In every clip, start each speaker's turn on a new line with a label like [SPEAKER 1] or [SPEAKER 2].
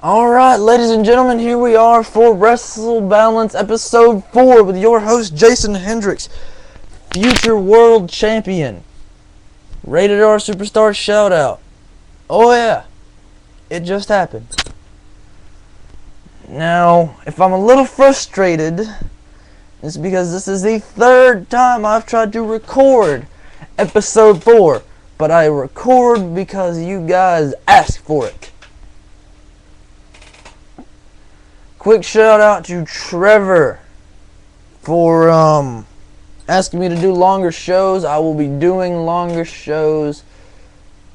[SPEAKER 1] Alright, ladies and gentlemen, here we are for Wrestle Balance Episode 4 with your host, Jason Hendricks, future world champion. Rated R Superstar Shoutout. Oh yeah, it just happened. Now, if I'm a little frustrated, it's because this is the third time I've tried to record Episode 4, but I record because you guys asked for it. Quick shout out to Trevor for asking me to do longer shows. I will be doing longer shows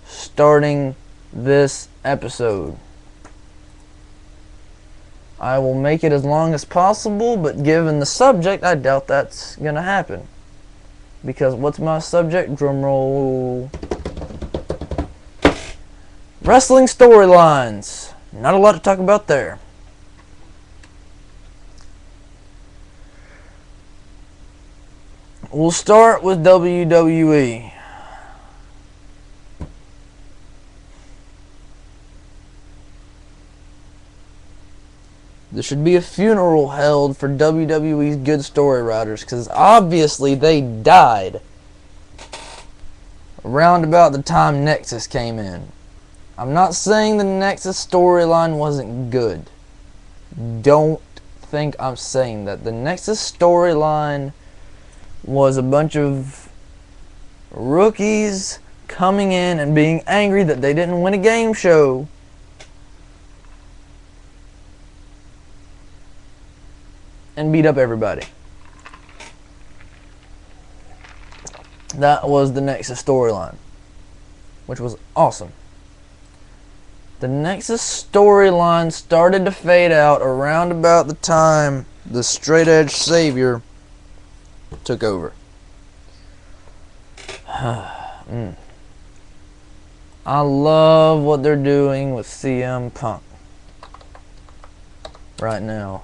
[SPEAKER 1] starting this episode. I will make it as long as possible, but given the subject, I doubt that's gonna happen. Because what's my subject? Drumroll. Wrestling storylines. Not a lot to talk about there. We'll start with WWE. There should be a funeral held for WWE's good story writers, because obviously they died around about the time Nexus came in. I'm not saying the Nexus storyline wasn't good. Don't think I'm saying that. The Nexus storyline was a bunch of rookies coming in and being angry that they didn't win a game show. And beat up everybody. That was the Nexus storyline, which was awesome. The Nexus storyline started to fade out around about the time the straight edge savior took over. I love what they're doing with CM Punk right now.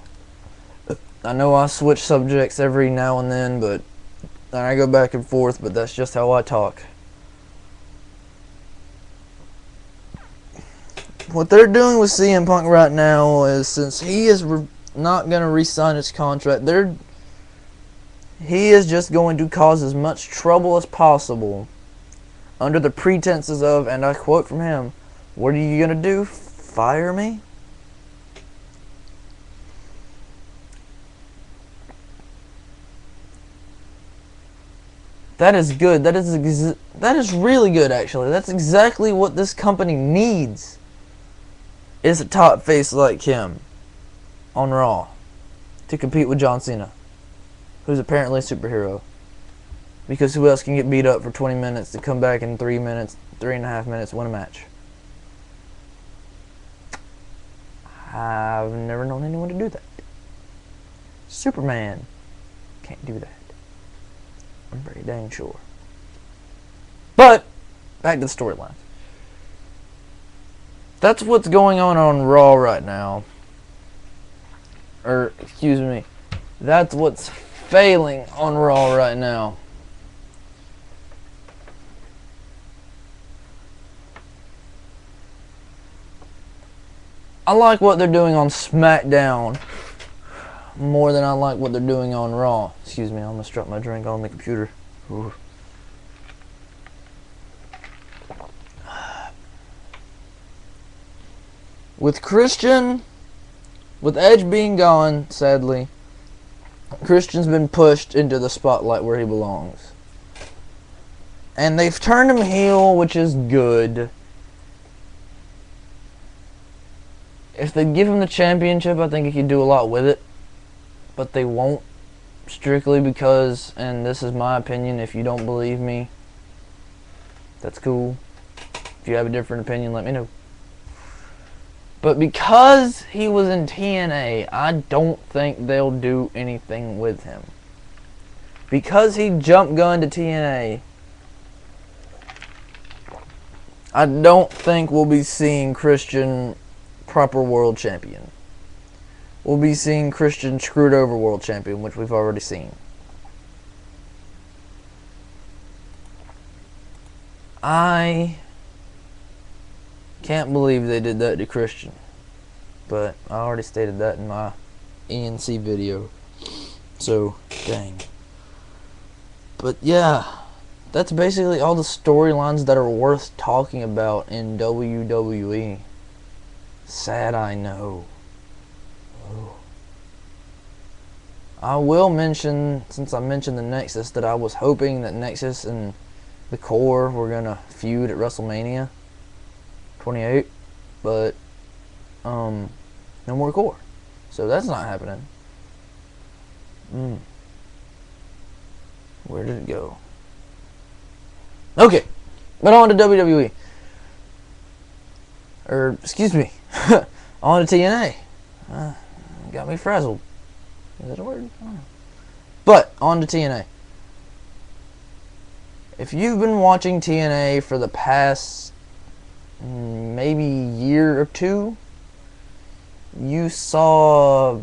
[SPEAKER 1] I know I switch subjects every now and then, but I go back and forth, but that's just how I talk. What they're doing with CM Punk right now is, since he is not going to re-sign his contract, he is just going to cause as much trouble as possible under the pretenses of, and I quote from him, "What are you going to do? Fire me?" That is good. That is really good, actually. That's exactly what this company needs. Is a top face like him on Raw to compete with John Cena, who's apparently a superhero. Because who else can get beat up for 20 minutes to come back in 3 minutes, 3.5 minutes, win a match? I've never known anyone to do that. Superman can't do that. I'm pretty dang sure. But, back to the storyline. That's what's going on Raw right now. Or, excuse me. That's what's failing on Raw right now. I like what they're doing on SmackDown more than I like what they're doing on Raw. Excuse me, I almost dropped my drink on the computer. Ooh. With Edge being gone, sadly, Christian's been pushed into the spotlight where he belongs. And they've turned him heel, which is good. If they give him the championship, I think he could do a lot with it. But they won't, strictly because, and this is my opinion, if you don't believe me, that's cool. If you have a different opinion, let me know. But because he was in TNA, I don't think they'll do anything with him. Because he jump gunned to TNA, I don't think we'll be seeing Christian proper world champion. We'll be seeing Christian screwed over world champion, which we've already seen. I can't believe they did that to Christian. but I already stated that in my ENC video. So, dang. But yeah, that's basically all the storylines that are worth talking about in WWE. Sad, I know. Oh. I will mention, since I mentioned the Nexus, that I was hoping that Nexus and the Core were going to feud at WrestleMania 28, but no more Core. So that's not happening. Where did it go? Okay, but on to WWE. Or, excuse me, on to TNA. Got me frazzled. Is that a word? I don't know. But, on to TNA. If you've been watching TNA for the past maybe year or two, you saw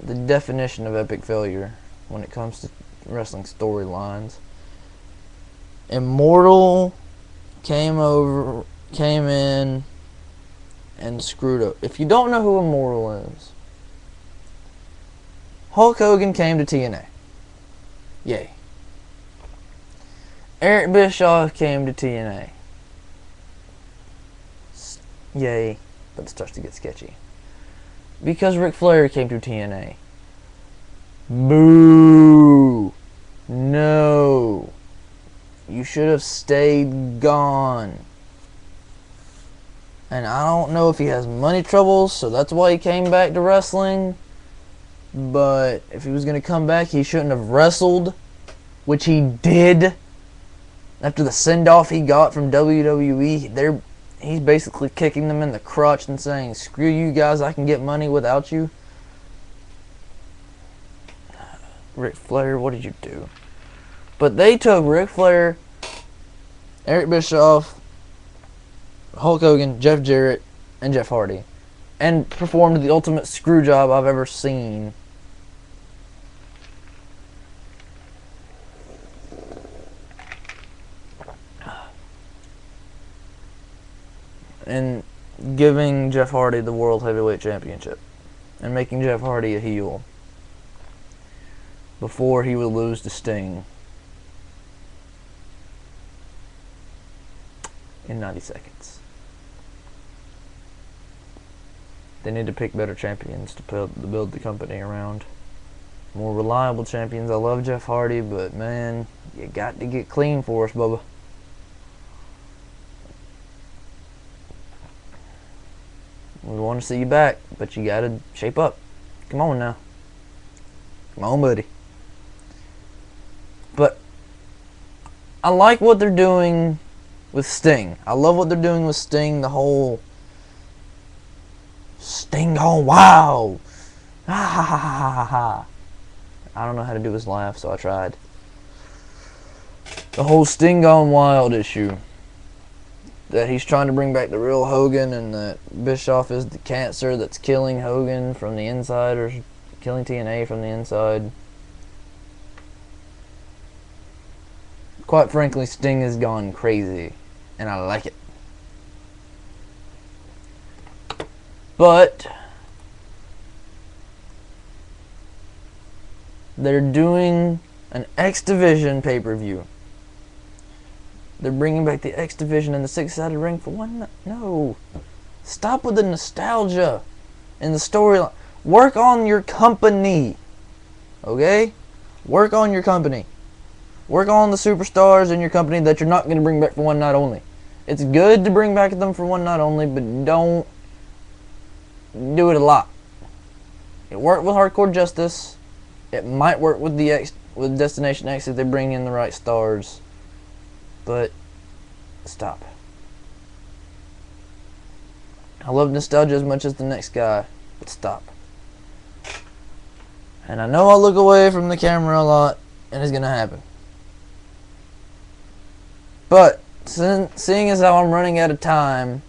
[SPEAKER 1] the definition of epic failure when it comes to wrestling storylines. Immortal came in and screwed up. If you don't know who Immortal is, Hulk Hogan came to TNA. Yay. Eric Bischoff came to TNA. Yay. But it starts to get sketchy. Because Ric Flair came to TNA. Boo! No. You should have stayed gone. And I don't know if he has money troubles, so that's why he came back to wrestling. But if he was going to come back, he shouldn't have wrestled, which he did. After the send-off he got from WWE, he's basically kicking them in the crotch and saying, screw you guys, I can get money without you. Ric Flair, what did you do? But they took Ric Flair, Eric Bischoff, Hulk Hogan, Jeff Jarrett, and Jeff Hardy, and performed the ultimate screw job I've ever seen. And giving Jeff Hardy the World Heavyweight Championship and making Jeff Hardy a heel before he would lose to Sting in 90 seconds. They need to pick better champions to build the company around. More reliable champions. I love Jeff Hardy, but man, you got to get clean for us, Bubba. We want to see you back, but you got to shape up. Come on now. Come on, buddy. But I like what they're doing with Sting. I love what they're doing with Sting. The whole Sting gone wild. Ha ha ha ha ha ha. I don't know how to do his laugh, so I tried. The whole Sting gone wild issue. That he's trying to bring back the real Hogan, and that Bischoff is the cancer that's killing Hogan from the inside, or killing TNA from the inside. Quite frankly, Sting has gone crazy, and I like it. But they're doing an X Division pay-per-view. They're bringing back the X Division and the six-sided ring for one. No. Stop with the nostalgia and the storyline. Work on your company. Okay? Work on your company. Work on the superstars in your company that you're not going to bring back for one night only. It's good to bring back them for one night only, but don't do it a lot. It worked with Hardcore Justice. It might work with with Destination X if they bring in the right stars. But stop. I love nostalgia as much as the next guy, but stop. And I know I'll look away from the camera a lot, and it's gonna happen. But seeing as how I'm running out of time,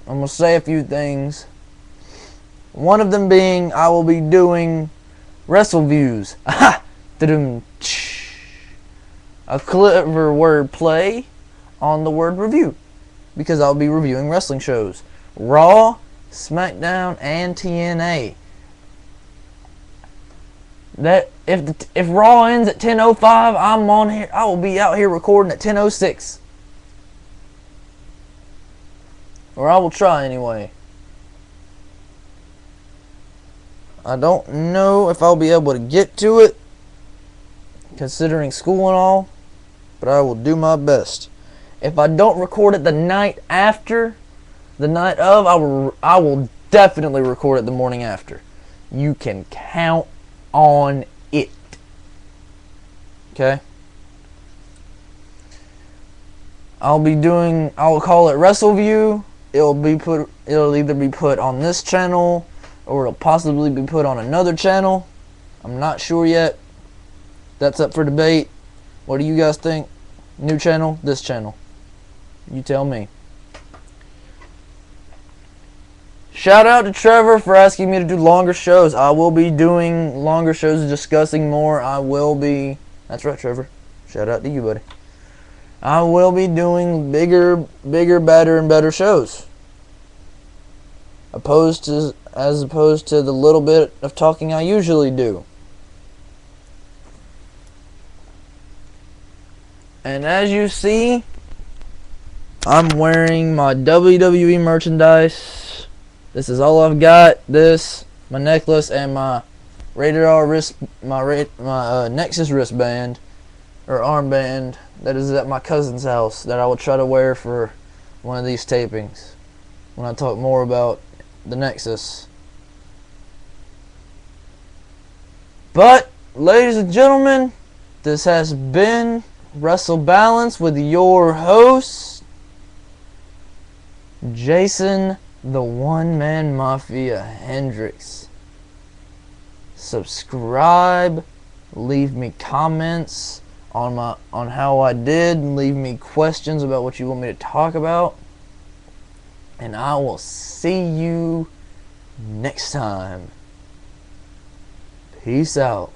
[SPEAKER 1] I'm gonna say a few things. One of them being I will be doing Wrestle Views. Aha! A clever word play on the word review, because I'll be reviewing wrestling shows. Raw, SmackDown, and TNA. That if Raw ends at 10:05, I'm on here. I will be out here recording at 10:06, or I will try anyway. I don't know if I'll be able to get to it, considering school and all, but I will do my best. If I don't record it the night after, the night of, I will definitely record it the morning after. You can count on it. Okay? I'll call it WrestleView. It'll either be put on this channel or it'll possibly be put on another channel. I'm not sure yet. That's up for debate. What do you guys think? New channel, this channel? You tell me. Shout out to Trevor for asking me to do longer shows. I will be doing longer shows, discussing more. That's right, Trevor. Shout out to you, buddy. I will be doing bigger, better, and better shows. As opposed to the little bit of talking I usually do. And as you see, I'm wearing my WWE merchandise. This is all I've got. This, my necklace, and my Rated R my Nexus wristband or armband that is at my cousin's house that I will try to wear for one of these tapings when I talk more about the Nexus. But, ladies and gentlemen, this has been Wrestle Balance with your host, Jason the One Man Mafia Hendricks. Subscribe, leave me comments on how I did, leave me questions about what you want me to talk about, and I will see you next time. Peace out.